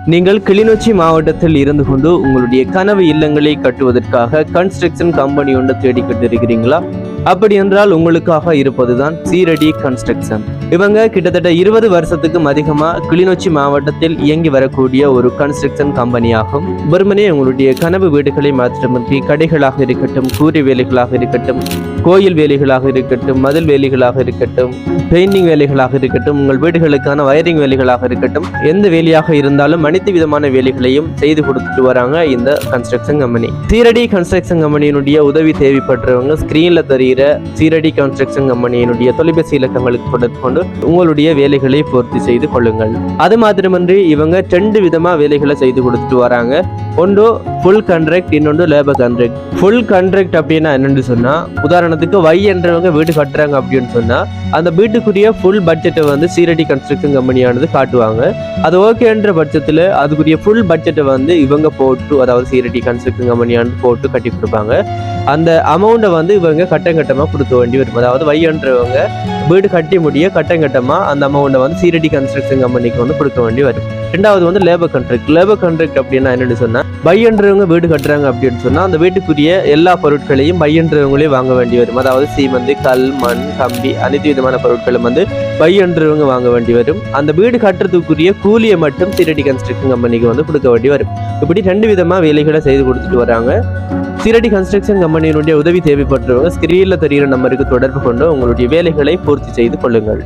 நீங்கள் கிளிநொச்சி மாவட்டத்தில் இருந்து கொண்டு உங்களுடைய கனவு இல்லங்களை கட்டுவதற்காக கன்ஸ்ட்ரக்ஷன் கம்பெனி ஒன்று தேடிக்கிட்டு இருக்கிறீங்களா? அப்படி என்றால் உங்களுக்காக இருப்பதுதான் சீரடி கன்ஸ்ட்ரக்ஷன். இவங்க கிட்டத்தட்ட 20 வருஷத்துக்கும் அதிகமா கிளிநொச்சி மாவட்டத்தில் இயங்கி வரக்கூடிய ஒரு கன்ஸ்ட்ரக்ஷன் கம்பெனியாகும். வெறுமனே உங்களுடைய கனவு வீடுகளை மாத்திரமின்றி கடைகளாக இருக்கட்டும், கூரை வேலைகளாக இருக்கட்டும், கோயில் வேலைகளாக இருக்கட்டும், மதில் வேலைகளாக இருக்கட்டும், பெயிண்டிங் வேலைகளாக இருக்கட்டும், உங்கள் வீடுகளுக்கான வயரிங் வேலைகளாக இருக்கட்டும், எந்த வேலையாக இருந்தாலும் அனைத்து விதமான வேலைகளையும் செய்து கொடுத்துட்டு வராங்க இந்த கன்ஸ்ட்ரக்ஷன் கம்பெனி. சீரடி கன்ஸ்ட்ரக்ஷன் கம்பெனியினுடைய உதவி தேவைப்படுறவங்க ஸ்கிரீன்ல தெரிகிற சீரடி கன்ஸ்ட்ரக்ஷன் கம்பெனியினுடைய தொலைபேசி இலக்கங்களுக்கு தொடர்பு கொண்டு உங்களுடைய வேலைகளை பூர்த்தி செய்து கொள்ளுங்கள். அது மாத்திரமன்றி இவங்க 2 விதமா வேலைகளை செய்து கொடுத்துட்டு வராங்க. ஒன்று ஃபுல் கான்ட்ராக்ட், இன்னொன்று லேபர் கான்ட்ராக்ட். ஃபுல் கான்ட்ராக்ட் அப்படின்னா என்னன்னு சொன்னா, உதாரணத்துக்கு என்றவங்க வீடு கட்டுறாங்க அப்படின்னு சொன்னா அந்த வீட்டுக்குரிய ஃபுல் பட்ஜெட்டை வந்து சீரடி கன்ஸ்ட்ரக்ஷன் கம்பெனியானது காட்டுவாங்க. அது ஓகேன்ற பட்சத்தில் அதுக்குரிய ஃபுல் பட்ஜெட்டை வந்து இவங்க போட்டு, அதாவது சீரடி கன்ஸ்ட்ரக்ஷன் கம்பெனியானது போட்டு கட்டி கொடுப்பாங்க. அந்த அமௌண்ட்டை வந்து இவங்க கட்டமாக கொடுக்க வேண்டி வரும். அதாவது என்றவங்க வீடு கட்டி முடிய கட்டமாக அந்த அமௌண்ட்டை வந்து சீரடி கன்ஸ்ட்ரக்ஷன் கம்பெனிக்கு வந்து கொடுக்க வேண்டி வரும். ரெண்டாவது வந்து லேபர் கான்ட்ராக்ட். லேபர் கான்ட்ராக்ட் அப்படின்னா என்னன்னு சொன்னா, என்றவங்க வீடு கட்டுறாங்க அப்படின்னு சொன்னா அந்த வீட்டுக்குரிய எல்லா பொருட்களையும் என்றவங்களே வாங்க வேண்டி வரும். அதாவது சீமந்து, கல், மண், கம்பி, அனைத்து விதமான பொருட்களும் வந்து என்றவங்க வாங்க வேண்டி வரும். அந்த வீடு கட்டுறதுக்குரிய கூலியை மட்டும் சீரடி கன்ஸ்ட்ரக்ஷன் கம்பெனிக்கு வந்து கொடுக்க வேண்டி வரும். இப்படி 2 விதமா வேலைகளை செய்து கொடுத்துட்டு வராங்க. சீரடி கன்ஸ்ட்ரக்ஷன் கம்பெனியினுடைய உதவி தேவைப்படுறவங்க ஸ்கிரீன்ல தெரிகிற நம்பருக்கு தொடர்பு கொண்டு உங்களுடைய வேலைகளை பூர்த்தி செய்து கொள்ளுங்கள்.